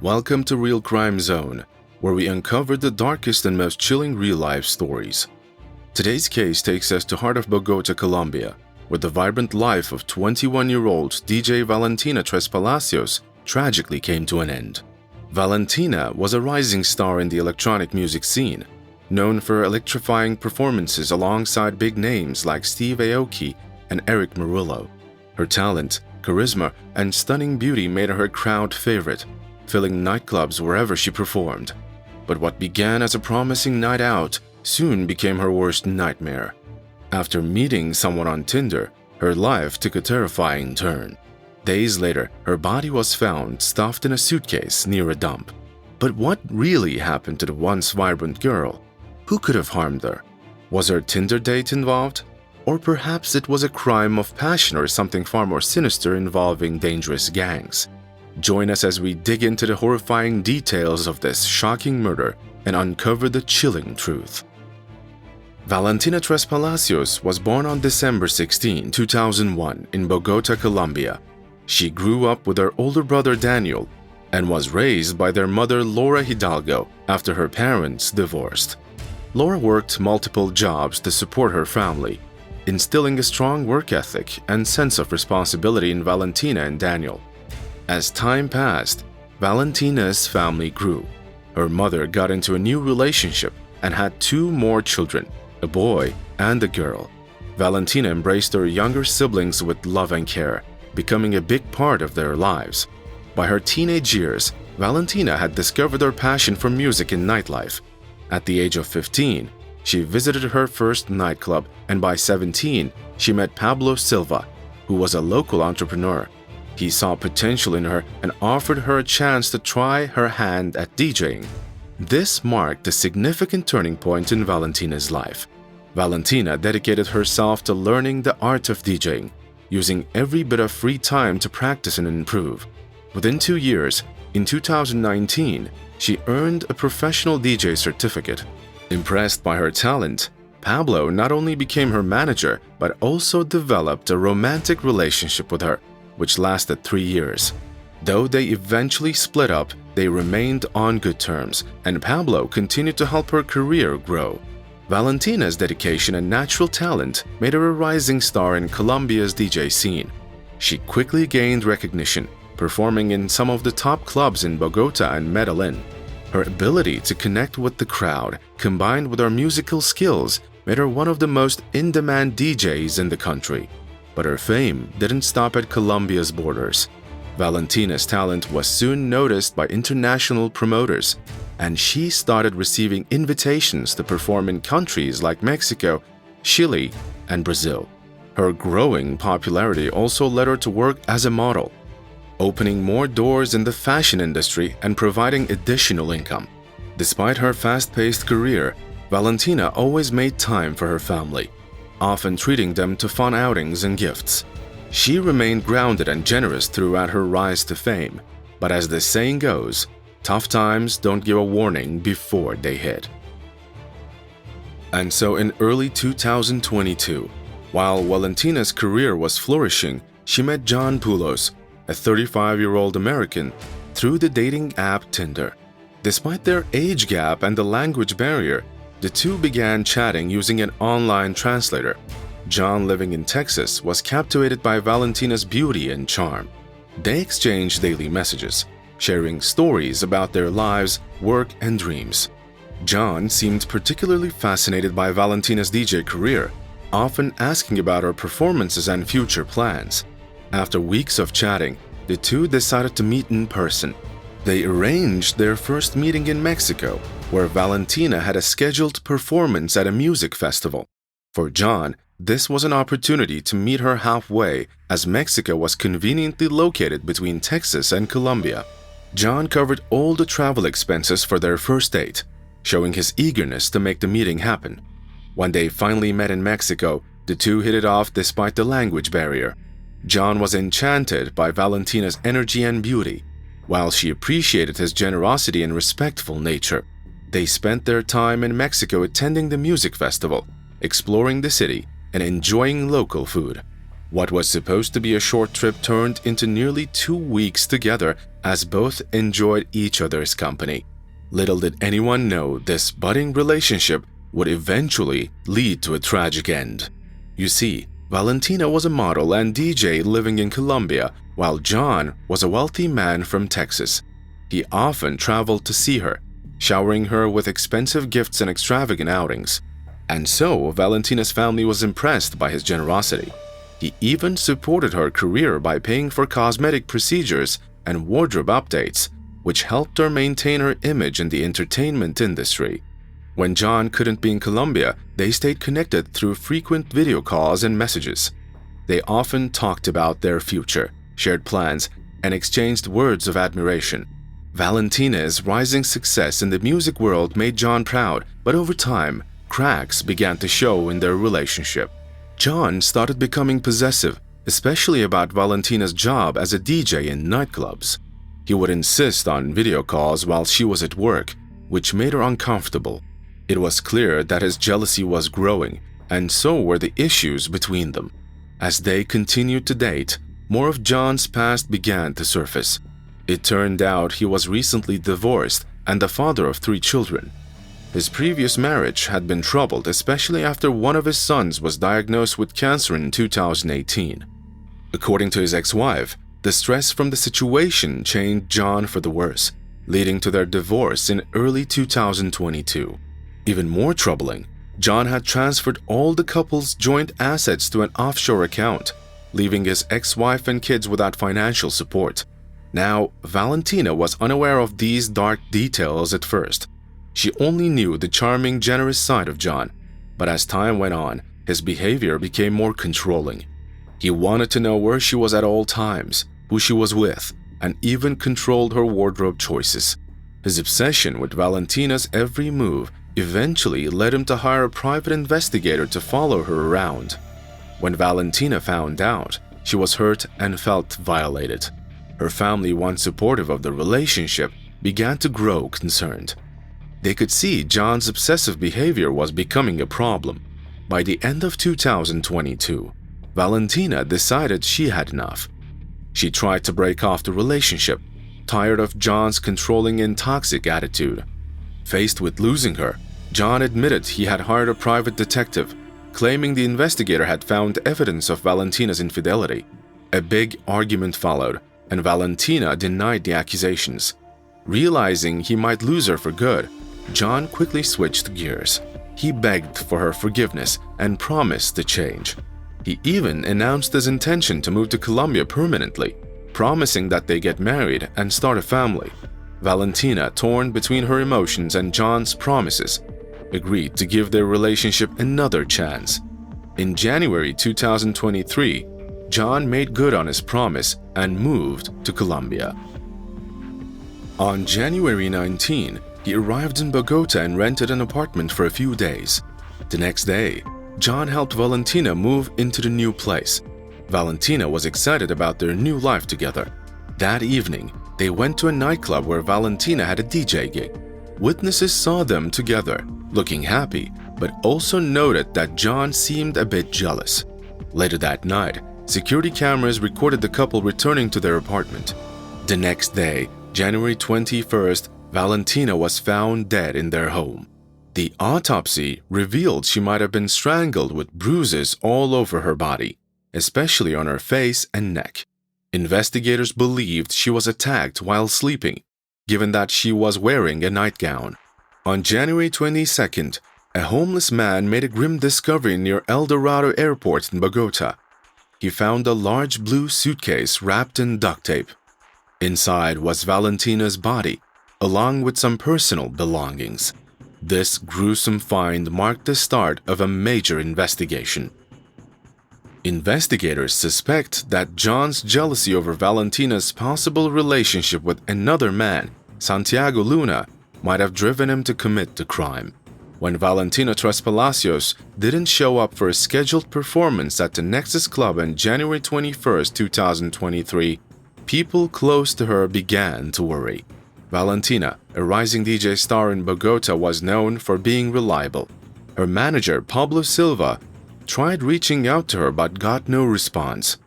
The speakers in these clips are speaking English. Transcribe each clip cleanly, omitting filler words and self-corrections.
Welcome to Real Crime Zone, where we uncover the darkest and most chilling real-life stories. Today's case takes us to heart of Bogota, Colombia, where the vibrant life of 21-year-old DJ Valentina Trespalacios tragically came to an end. Valentina was a rising star in the electronic music scene, known for electrifying performances alongside big names like Steve Aoki and Eric Murillo. Her talent, charisma, and stunning beauty made her a crowd favorite, filling nightclubs wherever she performed. But what began as a promising night out soon became her worst nightmare. After meeting someone on Tinder, her life took a terrifying turn. Days later, her body was found stuffed in a suitcase near a dump. But what really happened to the once vibrant girl? Who could have harmed her? Was her Tinder date involved? Or perhaps it was a crime of passion or something far more sinister involving dangerous gangs. Join us as we dig into the horrifying details of this shocking murder and uncover the chilling truth. Valentina Trespalacios was born on December 16, 2001 in Bogota, Colombia. She grew up with her older brother Daniel and was raised by their mother Laura Hidalgo after her parents divorced. Laura worked multiple jobs to support her family, instilling a strong work ethic and sense of responsibility in Valentina and Daniel. As time passed, Valentina's family grew. Her mother got into a new relationship and had two more children, a boy and a girl. Valentina embraced her younger siblings with love and care, becoming a big part of their lives. By her teenage years, Valentina had discovered her passion for music and nightlife. At the age of 15, she visited her first nightclub, and by 17, she met Pablo Silva, who was a local entrepreneur. He saw potential in her and offered her a chance to try her hand at DJing. This marked a significant turning point in Valentina's life. Valentina dedicated herself to learning the art of DJing, using every bit of free time to practice and improve. Within 2 years, in 2019, she earned a professional DJ certificate. Impressed by her talent, Pablo not only became her manager but also developed a romantic relationship with her, which lasted 3 years. Though they eventually split up, they remained on good terms, and Pablo continued to help her career grow. Valentina's dedication and natural talent made her a rising star in Colombia's DJ scene. She quickly gained recognition, performing in some of the top clubs in Bogota and Medellin. Her ability to connect with the crowd, combined with her musical skills, made her one of the most in-demand DJs in the country. But her fame didn't stop at Colombia's borders. Valentina's talent was soon noticed by international promoters, and she started receiving invitations to perform in countries like Mexico, Chile, and Brazil. Her growing popularity also led her to work as a model, opening more doors in the fashion industry and providing additional income. Despite her fast-paced career, Valentina always made time for her family, often treating them to fun outings and gifts. She remained grounded and generous throughout her rise to fame, but as the saying goes, tough times don't give a warning before they hit. And so in early 2022, while Valentina's career was flourishing, she met John Poulos, a 35-year-old American, through the dating app Tinder. Despite their age gap and the language barrier, the two began chatting using an online translator. John, living in Texas, was captivated by Valentina's beauty and charm. They exchanged daily messages, sharing stories about their lives, work, and dreams. John seemed particularly fascinated by Valentina's DJ career, often asking about her performances and future plans. After weeks of chatting, the two decided to meet in person. They arranged their first meeting in Mexico, where Valentina had a scheduled performance at a music festival. For John, this was an opportunity to meet her halfway, as Mexico was conveniently located between Texas and Colombia. John covered all the travel expenses for their first date, showing his eagerness to make the meeting happen. When they finally met in Mexico, the two hit it off despite the language barrier. John was enchanted by Valentina's energy and beauty, while she appreciated his generosity and respectful nature. They spent their time in Mexico attending the music festival, exploring the city, and enjoying local food. What was supposed to be a short trip turned into nearly 2 weeks together as both enjoyed each other's company. Little did anyone know this budding relationship would eventually lead to a tragic end. You see, Valentina was a model and DJ living in Colombia, while John was a wealthy man from Texas. He often traveled to see her, showering her with expensive gifts and extravagant outings. And so, Valentina's family was impressed by his generosity. He even supported her career by paying for cosmetic procedures and wardrobe updates, which helped her maintain her image in the entertainment industry. When John couldn't be in Colombia, they stayed connected through frequent video calls and messages. They often talked about their future, shared plans, and exchanged words of admiration. Valentina's rising success in the music world made John proud, but over time, cracks began to show in their relationship. John started becoming possessive, especially about Valentina's job as a DJ in nightclubs. He would insist on video calls while she was at work, which made her uncomfortable. It was clear that his jealousy was growing, and so were the issues between them. As they continued to date, more of John's past began to surface. It turned out he was recently divorced and the father of 3 children. His previous marriage had been troubled, especially after one of his sons was diagnosed with cancer in 2018. According to his ex-wife, the stress from the situation changed John for the worse, leading to their divorce in early 2022. Even more troubling, John had transferred all the couple's joint assets to an offshore account, leaving his ex-wife and kids without financial support. Now, Valentina was unaware of these dark details at first. She only knew the charming, generous side of John, but as time went on, his behavior became more controlling. He wanted to know where she was at all times, who she was with, and even controlled her wardrobe choices. His obsession with Valentina's every move eventually led him to hire a private investigator to follow her around. When Valentina found out, she was hurt and felt violated. Her family, once supportive of the relationship, began to grow concerned. They could see John's obsessive behavior was becoming a problem. By the end of 2022, Valentina decided she had enough. She tried to break off the relationship, tired of John's controlling and toxic attitude. Faced with losing her, John admitted he had hired a private detective, claiming the investigator had found evidence of Valentina's infidelity. A big argument followed, and Valentina denied the accusations. Realizing he might lose her for good, John quickly switched gears. He begged for her forgiveness and promised to change. He even announced his intention to move to Colombia permanently, promising that they get married and start a family. Valentina, torn between her emotions and John's promises, agreed to give their relationship another chance. In January 2023, John made good on his promise and moved to Colombia. On January 19, he arrived in Bogota and rented an apartment for a few days. The next day, John helped Valentina move into the new place. Valentina was excited about their new life together. That evening, they went to a nightclub where Valentina had a DJ gig. Witnesses saw them together, looking happy, but also noted that John seemed a bit jealous. Later that night, security cameras recorded the couple returning to their apartment. The next day, January 21st, Valentina was found dead in their home. The autopsy revealed she might have been strangled with bruises all over her body, especially on her face and neck. Investigators believed she was attacked while sleeping, given that she was wearing a nightgown. On January 22nd, a homeless man made a grim discovery near El Dorado Airport in Bogota. He found a large blue suitcase wrapped in duct tape. Inside was Valentina's body, along with some personal belongings. This gruesome find marked the start of a major investigation. Investigators suspect that John's jealousy over Valentina's possible relationship with another man, Santiago Luna, might have driven him to commit the crime. When Valentina Trespalacios didn't show up for a scheduled performance at the Nexus Club on January 21, 2023, people close to her began to worry. Valentina, a rising DJ star in Bogota, was known for being reliable. Her manager, Pablo Silva, tried reaching out to her but got no response.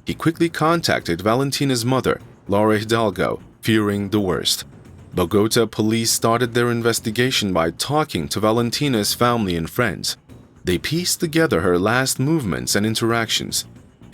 He quickly contacted Valentina's mother, Laura Hidalgo, fearing the worst. Bogota police started their investigation by talking to Valentina's family and friends. They pieced together her last movements and interactions,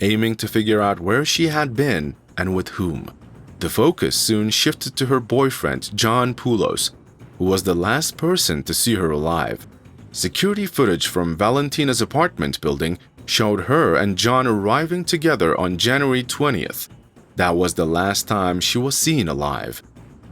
aiming to figure out where she had been and with whom. The focus soon shifted to her boyfriend, John Poulos, who was the last person to see her alive. Security footage from Valentina's apartment building showed her and John arriving together on January 20th. That was the last time she was seen alive.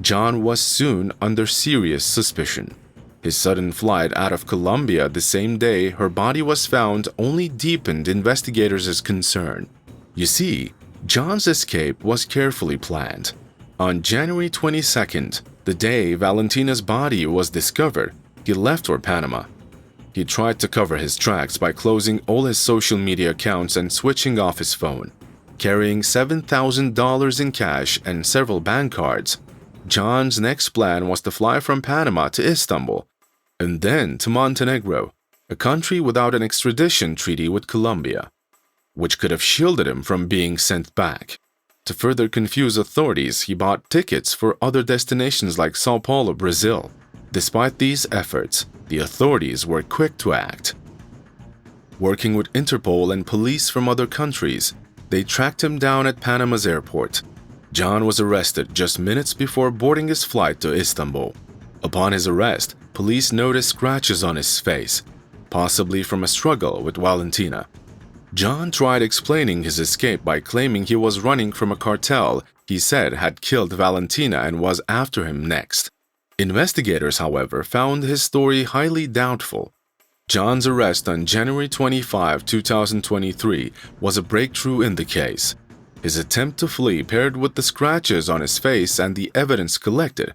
John was soon under serious suspicion. His sudden flight out of Colombia the same day her body was found only deepened investigators' concern. You see, John's escape was carefully planned. On January 22nd, the day Valentina's body was discovered, he left for Panama. He tried to cover his tracks by closing all his social media accounts and switching off his phone. Carrying $7,000 in cash and several bank cards, John's next plan was to fly from Panama to Istanbul and then to Montenegro, a country without an extradition treaty with Colombia, which could have shielded him from being sent back. To further confuse authorities, he bought tickets for other destinations like Sao Paulo, Brazil. Despite these efforts, the authorities were quick to act. Working with Interpol and police from other countries, they tracked him down at Panama's airport. John was arrested just minutes before boarding his flight to Istanbul. Upon his arrest, police noticed scratches on his face, possibly from a struggle with Valentina. John tried explaining his escape by claiming he was running from a cartel he said had killed Valentina and was after him next. Investigators, however, found his story highly doubtful. John's arrest on January 25, 2023 was a breakthrough in the case. His attempt to flee, paired with the scratches on his face and the evidence collected,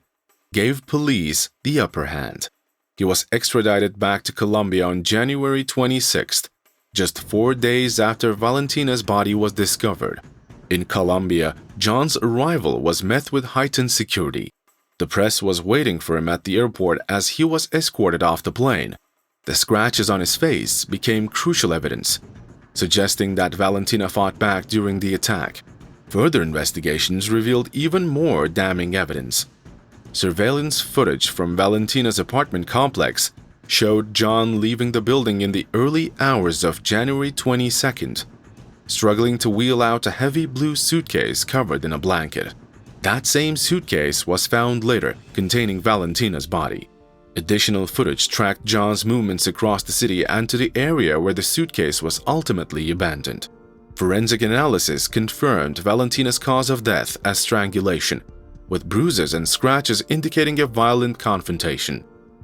gave police the upper hand. He was extradited back to Colombia on January 26th, just 4 days after Valentina's body was discovered. In Colombia, John's arrival was met with heightened security. The press was waiting for him at the airport as he was escorted off the plane. The scratches on his face became crucial evidence, suggesting that Valentina fought back during the attack. Further investigations revealed even more damning evidence. Surveillance footage from Valentina's apartment complex showed John leaving the building in the early hours of January 22nd, struggling to wheel out a heavy blue suitcase covered in a blanket. That same suitcase was found later, containing Valentina's body. Additional footage tracked John's movements across the city and to the area where the suitcase was ultimately abandoned. Forensic analysis confirmed Valentina's cause of death as strangulation, with bruises and scratches indicating a violent confrontation.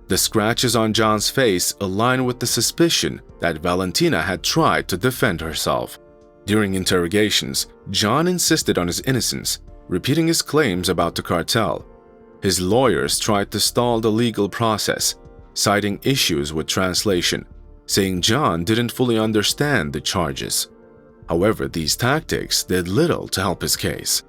The scratches on John's face align with the suspicion that Valentina had tried to defend herself. During interrogations, John insisted on his innocence, repeating his claims about the cartel. His lawyers tried to stall the legal process, citing issues with translation, saying John didn't fully understand the charges. However, these tactics did little to help his case.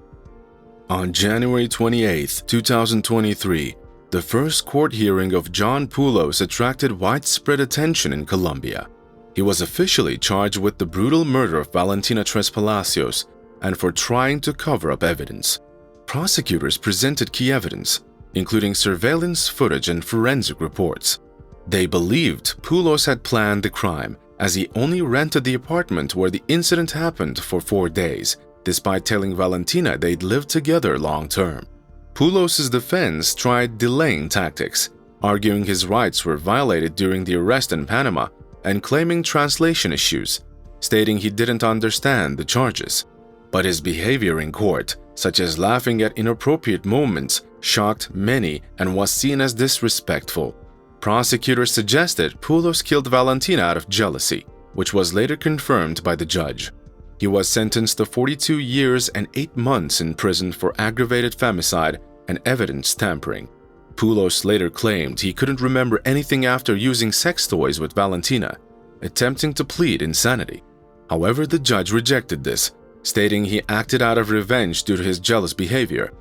On January 28, 2023, the first court hearing of John Poulos attracted widespread attention in Colombia. He was officially charged with the brutal murder of Valentina Trespalacios and for trying to cover up evidence. Prosecutors presented key evidence, including surveillance footage and forensic reports. They believed Poulos had planned the crime, as he only rented the apartment where the incident happened for 4 days, despite telling Valentina they'd lived together long-term. Poulos' defense tried delaying tactics, arguing his rights were violated during the arrest in Panama and claiming translation issues, stating he didn't understand the charges. But his behavior in court, such as laughing at inappropriate moments, shocked many and was seen as disrespectful. Prosecutors suggested Poulos killed Valentina out of jealousy, which was later confirmed by the judge. He was sentenced to 42 years and 8 months in prison for aggravated femicide and evidence tampering. Poulos later claimed he couldn't remember anything after using sex toys with Valentina, attempting to plead insanity. However, the judge rejected this, stating he acted out of revenge due to his jealous behavior.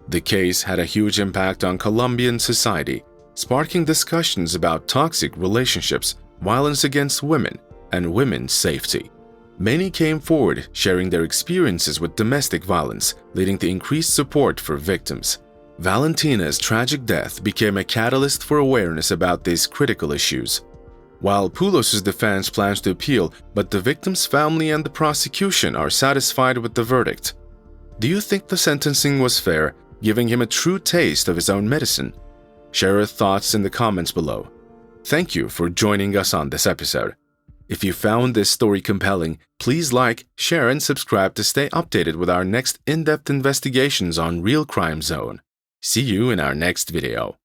The case had a huge impact on Colombian society, sparking discussions about toxic relationships, violence against women, and women's safety. Many came forward sharing their experiences with domestic violence, leading to increased support for victims. Valentina's tragic death became a catalyst for awareness about these critical issues. While Poulos' defense plans to appeal, but the victim's family and the prosecution are satisfied with the verdict. Do you think the sentencing was fair, giving him a true taste of his own medicine? Share your thoughts in the comments below. Thank you for joining us on this episode. If you found this story compelling, please like, share, and subscribe to stay updated with our next in-depth investigations on Real Crime Zone. See you in our next video.